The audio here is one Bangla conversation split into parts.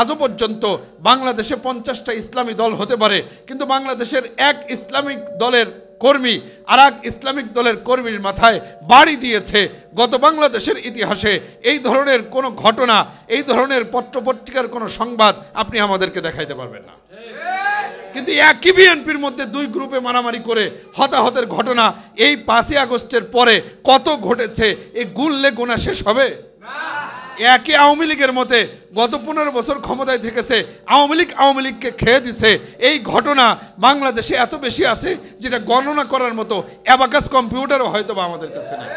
আজও পর্যন্ত বাংলাদেশে 50টা ইসলামী দল হতে পারে, কিন্তু বাংলাদেশের এক ইসলামিক দলের কর্মী আর এক ইসলামিক দলের কর্মীর মাথায় বাড়ি দিয়েছে। গত বাংলাদেশের ইতিহাসে এই ধরনের কোনো ঘটনা, এই ধরনের পত্রপত্রিকার কোনো সংবাদ আপনি আমাদেরকে দেখাইতে পারবেন না। কিন্তু একই বিএনপির মধ্যে দুই গ্রুপে মারামারি করে হতাহতের ঘটনা এই 5ই আগস্টের পরে কত ঘটেছে, এই গুললে গোনা শেষ হবে? একই আওয়ামী লীগের মতে গত 15 বছর ক্ষমতায় থেকেছে, আওয়ামী লীগকে খেয়ে দিছে। এই ঘটনা বাংলাদেশে এত বেশি আছে যেটা গণনা করার মতো অ্যাবাকাস কম্পিউটারও হয়তো বা আমাদের কাছে নেই।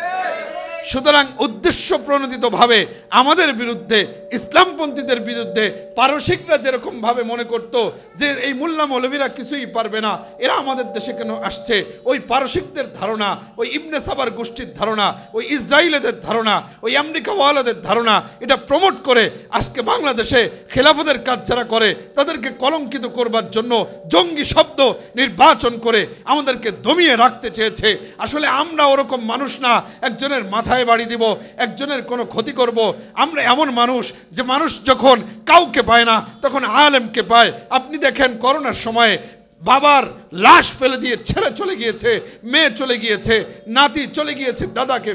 সুতরাং উদ্দেশ্য প্রণোদিতভাবে আমাদের বিরুদ্ধে, ইসলামপন্থীদের বিরুদ্ধে পারসিকরা যেরকমভাবে মনে করত যে এই মোল্লা মৌলবীরা কিছুই পারবে না, এরা আমাদের দেশে কেন আসছে, ওই পারসিকদের ধারণা, ওই ইবনে সাবার গোষ্ঠীর ধারণা, ওই ইসরায়েলের ধারণা, ওই আমেরিকাওয়ালাদের ধারণা, এটা প্রমোট করে আজকে বাংলাদেশে খেলাফতের কাজ যারা করে তাদেরকে কলঙ্কিত করবার জন্য জঙ্গি শব্দ নির্বাচন করে আমাদেরকে দমিয়ে রাখতে চেয়েছে। আসলে আমরা ওরকম মানুষ না একজনের মাথায় বাড়ি দিব, একজনের কোনো ক্ষতি করব। আমরা এমন মানুষ যে মানুষ যখন কাউকে পায় না তখন আলেমকে পায়। আপনি দেখেন করোনার সময়ে বাবার লাশ ফেলে দিয়ে ছেলে চলে গিয়েছে, মেয়ে চলে গিয়েছে, নাতি চলে গিয়েছে, দাদাকে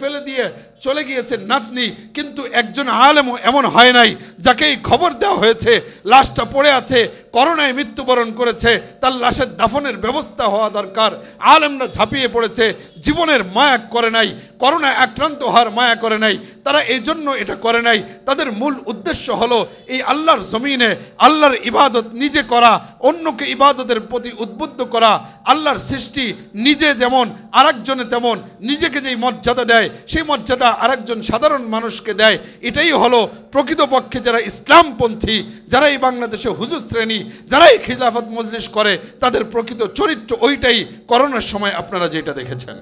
ফেলে দিয়ে চলে গিয়েছে নাতনি, কিন্তু একজন আলেমও এমন হয় নাই যাকে এই খবর দেওয়া হয়েছে লাশটা পড়ে আছে, করোনায় মৃত্যুবরণ করেছে, তার লাশের দাফনের ব্যবস্থা হওয়া দরকার। আলেমরা ঝাঁপিয়ে পড়েছে, জীবনের মায়া করে নাই, করোনায় আক্রান্ত হওয়ার মায়া করে নাই। তারা এই জন্য এটা করে নাই, তাদের মূল উদ্দেশ্য হলো এই আল্লাহর জমিনে আল্লাহর ইবাদত নিজে করা, অন্যকে ইবাদতের প্রতি উদ্বুদ্ধ করা। আল্লাহর সৃষ্টি নিজে যেমন আরেকজনে তেমন, নিজেকে যেই মর্যাদা দেয় সেই মর্যাদা আরেকজন সাধারণ মানুষকে দেয়। এটাই হলো প্রকৃতপক্ষে যারা ইসলামপন্থী, যারা এই বাংলাদেশে হুজুর শ্রেণী, যারা এই খিলাফত মজলিস করে, তাদের প্রকৃত চরিত্র ওইটাই করোনার সময় আপনারা যেটা দেখেছেন।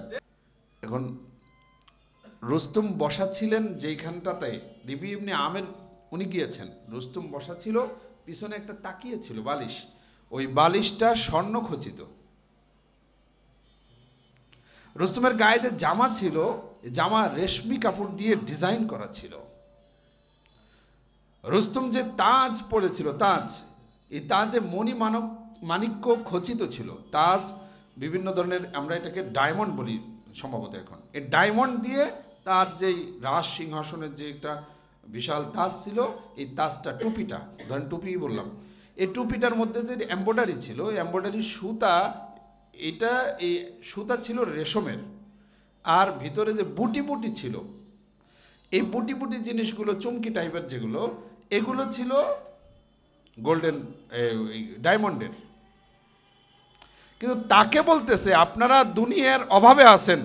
এখন রুস্তুম বসা ছিলেন যেইখানটাতে, রিবি ইবনে আমের উনি গিয়েছেন, রুস্তুম বসা ছিল, পিছনে একটা তাকিয়ে ছিল বালিশ, ওই বালিশটা স্বর্ণ খচিত। রুস্তুমের গায়ে যে জামা ছিল, জামা রেশমি কাপড় দিয়ে ডিজাইন করা ছিল। রুস্তুম যে তাজ পরেছিল, তাজ, এই তাজে মাণিক্য খচিত ছিল। তাজ বিভিন্ন ধরনের, আমরা এটাকে ডায়মন্ড বলি সম্ভবত এখন, এই ডায়মন্ড দিয়ে তার যেই রাজ সিংহাসনের যে একটা বিশাল তাজ ছিল, এই তাজটা, টুপিটা, ধরেন টুপি বললাম, এই টুপিটার মধ্যে যে এমব্রয়ডারি ছিল, এমব্রয়ডারি সুতা, এটা এই সুতা ছিল রেশমের, আর ভিতরে যে বুটি বুটি ছিল, এই বুটি বুটি জিনিসগুলো চুমকি টাইপের যেগুলো, এগুলো ছিল গোল্ডেন ডায়মন্ডের। কিন্তু তাকে বলতেছে আপনারা দুনিয়ার অভাবে আছেন,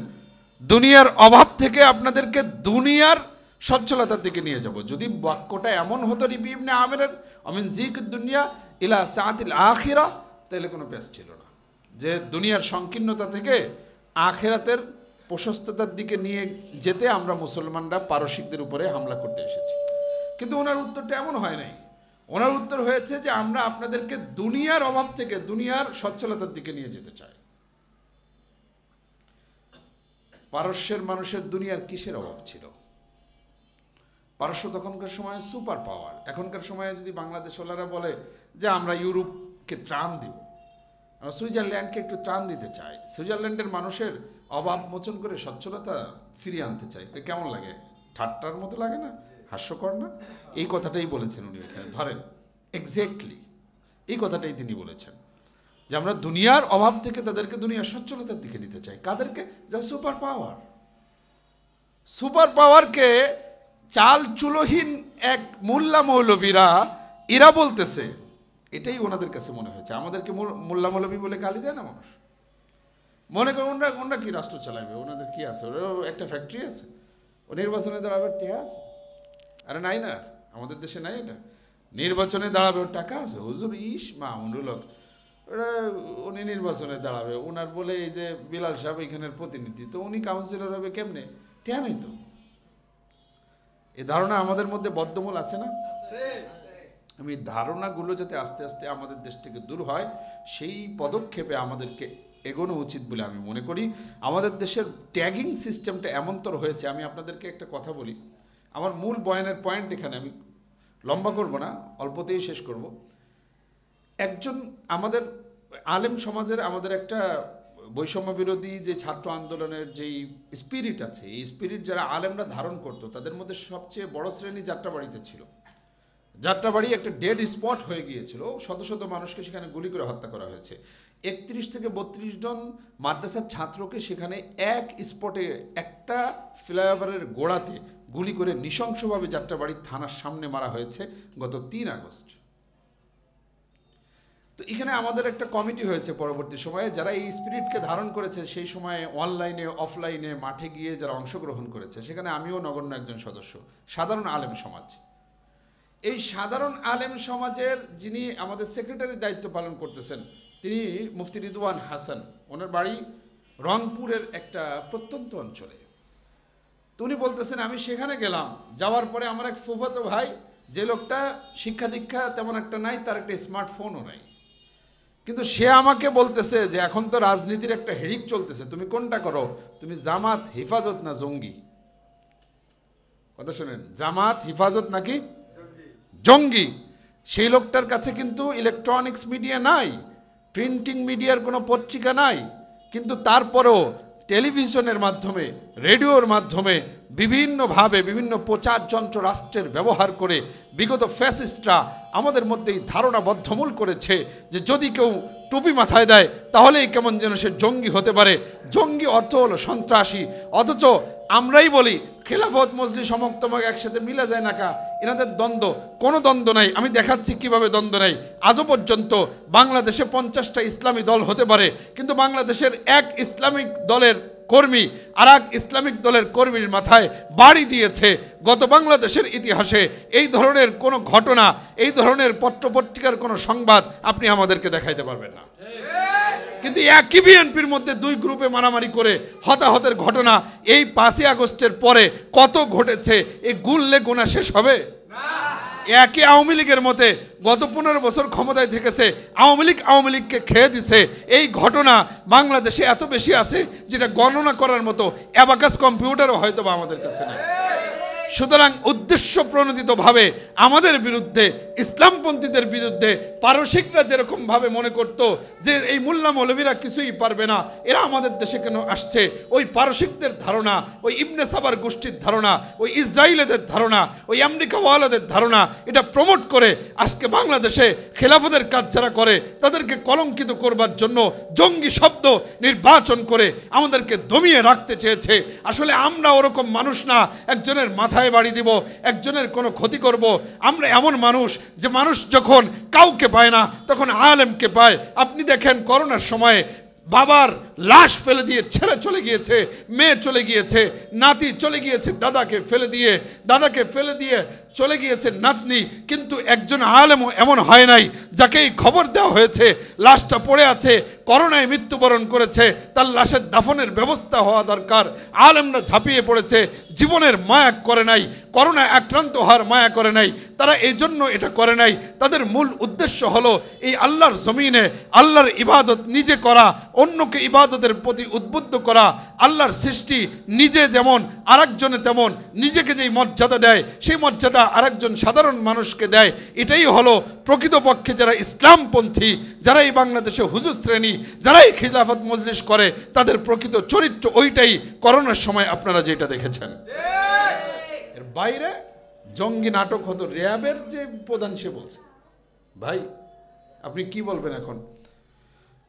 দুনিয়ার অভাব থেকে আপনাদেরকে দুনিয়ার সচ্ছলতার দিকে নিয়ে যাব। যদি বাক্যটা এমন হতো রিবি ইবনে আমেরের আমিন জিক দুনিয়া ইলা সাআতিল আখিরা, তাহলে কোনো পেশ ছিল না, যে দুনিয়ার সংকীর্ণতা থেকে আখিরাতের প্রশস্ততার দিকে নিয়ে যেতে আমরা মুসলমানরা পারসিকদের উপরে হামলা করতে এসেছি। কিন্তু ওনার উত্তরটা এমন হয় নাই। ওনার উত্তর হয়েছে যে আমরা আপনাদেরকে দুনিয়ার অভাব থেকে দুনিয়ার সচ্ছলতার দিকে নিয়ে যেতে চাই। পারস্যের মানুষের দুনিয়ার কিসের অভাব ছিল? পারস্য তখনকার সময় সুপার পাওয়ার। এখনকার সময়ে যদি বাংলাদেশওয়ালারা বলে যে আমরা ইউরোপকে ত্রাণ দিব, আমরা সুইজারল্যান্ডকে একটু ত্রাণ দিতে চাই, সুইজারল্যান্ডের মানুষের অভাব মোচন করে সচ্ছলতা ফিরিয়ে আনতে চাই, তো কেমন লাগে? ঠাট্টার মতো লাগে না? হাস্যকর না? এই কথাটাই বলেছেন উনি এখানে। ধরেন এক্স্যাক্টলি এই কথাটাই তিনি বলেছেন যে আমরা দুনিয়ার অভাব থেকে তাদেরকে দুনিয়ার সচ্ছলতার দিকে নিতে চাই। কাদেরকে? যা সুপার পাওয়ার। সুপার পাওয়ারকে চাল চুলোহীন এক মোল্লা মৌলবীরা এরা বলতেছে, এটাই ওনাদের কাছে মনে হয়েছে। আমাদেরকে মোল্লা মৌলবী বলে গালি দেয় না মানুষ, মনে করেন ওনারা কি রাষ্ট্র চালাবে, ওনাদের কি আছে, ওরাও একটা ফ্যাক্টরি আছে, ও নির্বাচনে দাঁড়াবে টেহা আছে। আরে নাই না, আমাদের দেশে নাই এটা, নির্বাচনে দাঁড়াবে ওর টাকা আছে। হুজুর মামুনুল হক ওরা, উনি নির্বাচনে দাঁড়াবে, ওনার বলে এই যে বিলাল সাহেব এখানের প্রতিনিধি, তো উনি কাউন্সিলর হবে কেমনে? টেহা নেই তো। এই ধারণা আমাদের মধ্যে বদ্ধমূল আছে না? আমি ধারণাগুলো যাতে আস্তে আস্তে আমাদের দেশ থেকে দূর হয় সেই পদক্ষেপে আমাদেরকে এগোনো উচিত বলে আমি মনে করি। আমাদের দেশের ট্যাগিং সিস্টেমটা এমনতর হয়েছে। আমি আপনাদেরকে একটা কথা বলি, আমার মূল বয়ানের পয়েন্ট এখানে, আমি লম্বা করব না, অল্পতেই শেষ করব। একজন আমাদের আলেম সমাজের আমাদের একটা বৈষম্য বিরোধী যে ছাত্র আন্দোলনের যেই স্পিরিট আছে, এই স্পিরিট যারা আলেমরা ধারণ করতো তাদের মধ্যে সবচেয়ে বড় শ্রেণী যাত্রাবাড়িতে ছিল। যাত্রাবাড়ি একটা ডেড স্পট হয়ে গিয়েছিল, শত শত মানুষকে সেখানে গুলি করে হত্যা করা হয়েছে। 31 থেকে 32 জন মাদ্রাসার ছাত্রকে সেখানে এক স্পটে একটা ফ্লাইওভারের গোড়াতে গুলি করে নৃশংসভাবে যাত্রাবাড়ির থানার সামনে মারা হয়েছে গত 3 আগস্ট। তো এখানে আমাদের একটা কমিটি হয়েছে পরবর্তী সময়ে, যারা এই স্পিরিটকে ধারণ করেছে সেই সময়ে অনলাইনে অফলাইনে মাঠে গিয়ে যারা অংশগ্রহণ করেছে, সেখানে আমিও নগণ্য একজন সদস্য। সাধারণ আলেম সমাজ, এই সাধারণ আলেম সমাজের যিনি আমাদের সেক্রেটারির দায়িত্ব পালন করতেছেন তিনি মুফতি রিদওয়ান হাসান, ওনার বাড়ি রংপুরের একটা প্রত্যন্ত অঞ্চলে। তো উনি বলতেছেন আমি সেখানে গেলাম, যাওয়ার পরে আমার এক ফুফাতো ভাই, যে লোকটা শিক্ষা দীক্ষা তেমন একটা নাই, তার একটা স্মার্টফোনও নাই, কিন্তু সে আমাকে বলতেছে যে এখন তো রাজনীতির একটা হেরিক চলতেছে, তুমি কোনটা করো, তুমি জামাত হেফাজত না জঙ্গি? কথা শোনেন, জামাত হেফাজত নাকি জঙ্গি? সেই লোকটার কাছে কিন্তু ইলেকট্রনিক্স মিডিয়া নাই, প্রিন্টিং মিডিয়ার কোনো পত্রিকা নাই, কিন্তু তারপরেও টেলিভিশনের মাধ্যমে রেডিওর মাধ্যমে বিভিন্নভাবে বিভিন্ন প্রচার যন্ত্র রাষ্ট্রের ব্যবহার করে বিগত ফ্যাসিস্টরা আমাদের মধ্যেই ধারণা বদ্ধমূল করেছে যে যদি কেউ টুপি মাথায় দেয় তাহলেই কেমন যেন সে জঙ্গি হতে পারে। জঙ্গি অর্থ হলো সন্ত্রাসী, অথচ আমরাই বলি খেলাফত মজলিস সমক্তমক একসাথে মিলে যায় না কা, এনাদের দ্বন্দ্ব, কোনো দ্বন্দ্ব নাই। আমি দেখাচ্ছি কিভাবে দ্বন্দ্ব নাই। আজও পর্যন্ত বাংলাদেশে 50টা ইসলামী দল হতে পারে, কিন্তু বাংলাদেশের এক ইসলামিক দলের কর্মী আর এক ইসলামিক দলের কর্মীর মাথায় বাড়ি দিয়েছে। গত বাংলাদেশের ইতিহাসে এই ধরনের কোনো ঘটনা, এই ধরনের পত্রপত্রিকার কোনো সংবাদ আপনি আমাদেরকে দেখাইতে পারবেন না। কিন্তু একই বিএনপির মধ্যে দুই গ্রুপে মারামারি করে হতাহতের ঘটনা এই 5ই আগস্টের পরে কত ঘটেছে, এই গুললে গোনা শেষ হবে? একই আওয়ামী লীগের মতে গত 15 বছর ক্ষমতায় থেকেছে, আওয়ামী লীগকে খেয়ে দিছে। এই ঘটনা বাংলাদেশে এত বেশি আছে যেটা গণনা করার মতো অ্যাবাকাস কম্পিউটারও হয়তো বা আমাদের কাছে নেই। সুতরাং উদ্দেশ্য প্রণোদিতভাবে আমাদের বিরুদ্ধে, ইসলামপন্থীদের বিরুদ্ধে পারসিকরা যেরকমভাবে মনে করত যে এই মোল্লা মৌলবীরা কিছুই পারবে না, এরা আমাদের দেশে কেন আসছে, ওই পারসিকদের ধারণা, ওই ইবনে সাবার গোষ্ঠীর ধারণা, ওই ইসরায়েলের ধারণা, ওই আমেরিকাওয়ালাদের ধারণা, এটা প্রমোট করে আজকে বাংলাদেশে খেলাফতের কাজ যারা করে তাদেরকে কলঙ্কিত করবার জন্য জঙ্গি শব্দ নির্বাচন করে আমাদেরকে দমিয়ে রাখতে চেয়েছে। আসলে আমরা ওরকম মানুষ না একজনের মাথায় বাড়ি দিব, একজনের কোনো ক্ষতি করব। আমরা এমন মানুষ যে মানুষ যখন কাউকে পায় না তখন আলেমকে পায়। আপনি দেখেন করোনার সময়ে বাবার লাশ ফেলে দিয়ে ছেলে চলে গিয়েছে, মেয়ে চলে গিয়েছে, নাতি চলে গিয়েছে, দাদাকে ফেলে দিয়ে চলে গিয়েছে নাতনি, কিন্তু একজন আলেমও এমন হয় নাই যাকে এই খবর দেওয়া হয়েছে লাশটা পড়ে আছে, করোনায় মৃত্যুবরণ করেছে, তার লাশের দাফনের ব্যবস্থা হওয়া দরকার। আলেমরা ঝাঁপিয়ে পড়েছে, জীবনের মায়া করে নাই, করোনায় আক্রান্ত হওয়ার মায়া করে নাই, তারা এই জন্য এটা করে নাই। তাদের মূল উদ্দেশ্য হলো এই আল্লাহর জমিনে আল্লাহর ইবাদত নিজে করা, অন্যকে ইবাদতের প্রতি উদ্বুদ্ধ করা। আল্লাহর সৃষ্টি নিজে যেমন আরেকজনে তেমন, নিজেকে যেই মর্যাদা দেয় সেই মর্যাদা আরেকজন সাধারণ মানুষকে দেয়। এটাই হলো প্রকৃতপক্ষে যারা ইসলামপন্থী, যারা এই বাংলাদেশে হুজুর শ্রেণী, যারা এই খিলাফত মজলিস করে, তাদের প্রকৃত চরিত্র ওইটাই করোনার সময় আপনারা যেটা দেখেছেন। এর বাইরে জঙ্গি নাটক হতো, র্যাবের যে প্রধান সে বলছে। ভাই আপনি কি বলবেন এখন?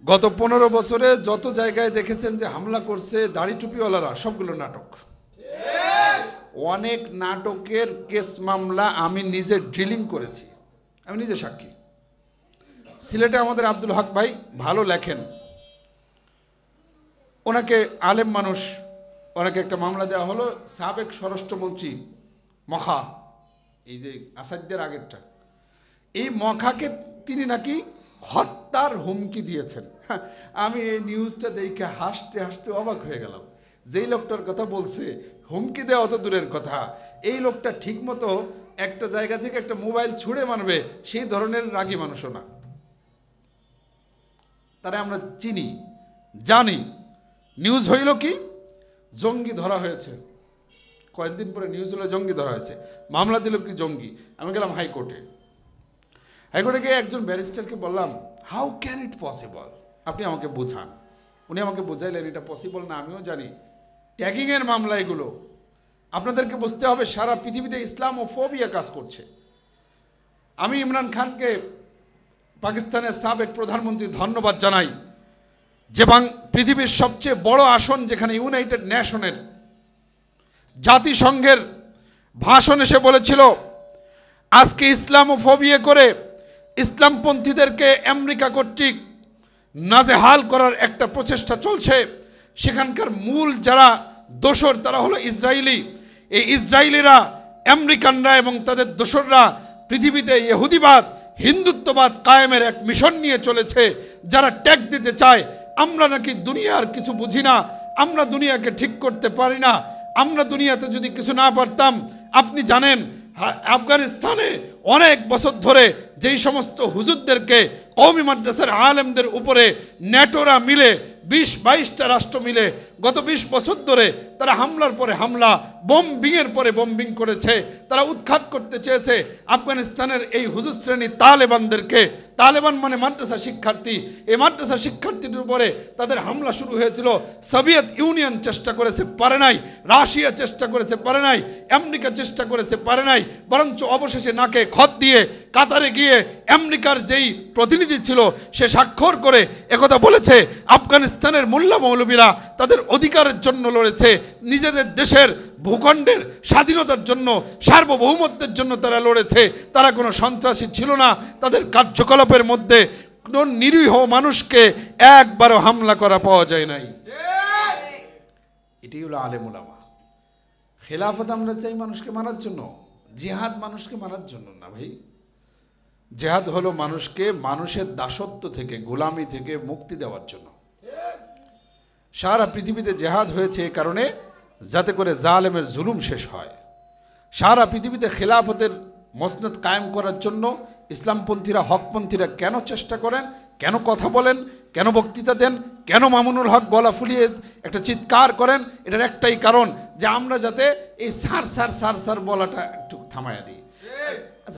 গত 15 বছরে যত জায়গায় দেখেছেন যে হামলা করছে দাড়ি টুপিওয়ালারা, সবগুলো নাটক। অনেক নাটকের কেস মামলা আমি নিজে ড্রিলিং করেছি, আমি নিজে সাক্ষী। সিলেটে আমাদের আব্দুল হক ভাই ভালো লেখেন, ওনাকে আলেম মানুষ, ওনাকে একটা মামলা দেওয়া হলো সাবেক স্বরাষ্ট্রমন্ত্রী মখা, এই যে আসাদদের আগেরটা, এই মখাকে তিনি নাকি হত্যার হুমকি দিয়েছেন। আমি এই নিউজটা দেখে হাসতে হাসতে অবাক হয়ে গেলাম। যেই লোকটার কথা বলছে হুমকি দেওয়া অত দূরের কথা, এই লোকটা ঠিকমতো একটা জায়গা থেকে একটা মোবাইল ছুঁড়ে মারবে সেই ধরনের রাগী মানুষও না। তারা আমরা চিনি, জানি। নিউজ হইল কি, জঙ্গি ধরা হয়েছে, কয়েকদিন পরে নিউজ হলে জঙ্গি ধরা হয়েছে, মামলা দিল কি জঙ্গি। আমি গেলাম হাইকোর্টে, হাইকোর্টে গিয়ে একজন ব্যারিস্টারকে বললাম, হাউ ক্যান ইট পসিবল, আপনি আমাকে বোঝান। উনি আমাকে বোঝাইলেন এটা পসিবল না, আমিও জানি, ট্যাগিংয়ের মামলা এগুলো। আপনাদেরকে বুঝতে হবে সারা পৃথিবীতে ইসলামোফোবিয়া কাজ করছে। আমি ইমরান খানকে, পাকিস্তানের সাবেক প্রধানমন্ত্রী, ধন্যবাদ জানাই যে পৃথিবীর সবচেয়ে বড় আসন যেখানে ইউনাইটেড নেশনের জাতিসংঘের ভাষণ এসে বলেছিল আজকে ইসলামোফোবিয়া করে ইসলামপন্থীদেরকে আমেরিকা কর্তৃক নাজেহাল করার একটা প্রচেষ্টা চলছে, সেখানকার মূল যারা দোসর তারা হলো ইসরায়েলি। এই ইসরায়েলিরা, আমেরিকানরা এবং তাদের দোসররা পৃথিবীতে ইহুদিবাদ, হিন্দুত্ববাদ কায়েমের এক মিশন নিয়ে চলেছে। যারা ট্যাগ দিতে চায় আমরা নাকি দুনিয়ার কিছু বুঝি না, আমরা দুনিয়াকে ঠিক করতে পারি না, আমরা দুনিয়াতে যদি কিছু না পারতাম। আপনি জানেন আফগানিস্তানে অনেক বছর ধরে যেই সমস্ত হুজুরদেরকে কওমি মাদ্রাসার আলেমদের উপরে ন্যাটোরা মিলে 20-22টা রাষ্ট্র মিলে গত 20 বছর ধরে তারা হামলার পরে হামলা, বম্বিংয়ের পরে বম্বিং করেছে। তারা উৎখাত করতে চেয়েছে আফগানিস্তানের এই হুজুর শ্রেণী তালেবানদেরকে। তালেবান মানে মাদ্রাসা শিক্ষার্থী। এই মাদ্রাসা শিক্ষার্থীদের উপরে তাদের হামলা শুরু হয়েছিল। সোভিয়েত ইউনিয়ন চেষ্টা করেছে, পারে নাই। রাশিয়া চেষ্টা করেছে, পারে নাই। আমেরিকা চেষ্টা করেছে, পারে নাই। বরঞ্চ অবশেষে নাকে খত দিয়ে কাতারে গিয়ে আমেরিকার যেই প্রতিনিধি ছিল সে স্বাক্ষর করে একথা বলেছে আফগানিস্তানের মোল্লা মৌলবীরা তাদের অধিকারের জন্য লড়েছে, নিজেদের দেশের ভূখণ্ডের স্বাধীনতার জন্য, সার্বভৌমত্বের জন্য তারা লড়েছে। তারা কোনো সন্ত্রাসী ছিল না। তাদের কার্যকলাপের মধ্যে কোনো নিরীহ মানুষকে একবারও হামলা করা পাওয়া যায় নাই। এটি হলো আলেম উলামা। খেলাফত আমরা চাই মানুষকে মারার জন্য, জিহাদ মানুষকে মারার জন্য না ভাই। জিহাদ হলো মানুষকে মানুষের দাসত্ব থেকে, গোলামি থেকে মুক্তি দেওয়ার জন্য। সারা পৃথিবীতে জিহাদ হয়েছে এই কারণে যাতে করে জালেমের জুলুম শেষ হয়। সারা পৃথিবীতে খেলাফতের মসনদ কায়েম করার জন্য ইসলামপন্থীরা, হকপন্থীরা কেন চেষ্টা করেন, কেন কথা বলেন, কেন বক্তৃতা দেন, কেন মামুনুল হক গলা ফুলিয়ে একটা চিৎকার করেন? এটার একটাই কারণ যে আমরা যাতে এই সার সার সার সার বলাটা একটু থামায়া দিই।